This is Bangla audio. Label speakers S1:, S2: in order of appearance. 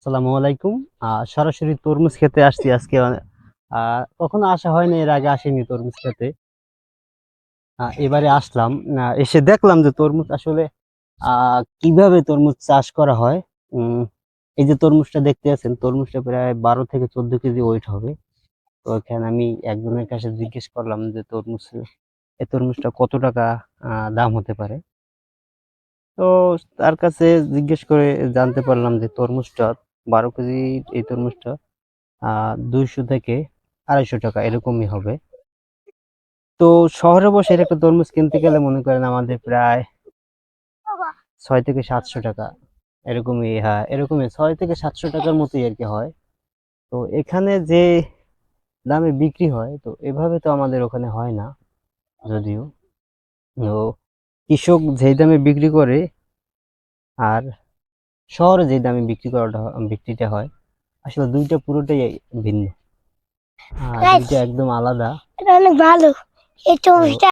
S1: আসসালামু আলাইকুম। সরাসরি তরমুজ খেতে আসছি আজকে। কখনো আসা হয়নি, এর আগে আসিনি তরমুজ খেতে। এবারে আসলাম। এসে দেখলাম যে তরমুজ আসলে কিভাবে তরমুজ চাষ করা হয়। উম, এই যে তরমুজটা দেখতে আছেন, তরমুজটা প্রায় 12 থেকে 14 কেজি ওয়েট হবে। তো এখানে আমি একজনের কাছে জিজ্ঞেস করলাম যে এই তরমুজটা কত টাকা দাম হতে পারে। তো তার কাছে জিজ্ঞেস করে জানতে পারলাম যে তরমুজটা 12 কেজি, এই তরমুজটা 200 থেকে 250 টাকা এরকমই হবে। তো শহরে বসে এর একটা তরমুজ কিনতে গেলে মনে করেন আমাদের প্রায় 6 থেকে 700 টাকা এরকমই। হ্যাঁ, এরকমই 6 থেকে 700 টাকার মতোই আর কি হয়। তো এখানে যে দামে বিক্রি হয়, তো এভাবে তো আমাদের ওখানে হয় না যদিও। তো কৃষক যেই দামে বিক্রি করে আর শহরে যেই দামে বিক্রিটা হয়, আসলে দুইটা পুরোটাই ভিন্ন। দুইটা একদম আলাদা।
S2: এটা অনেক ভালো। এই
S1: তো
S2: তরমুজটা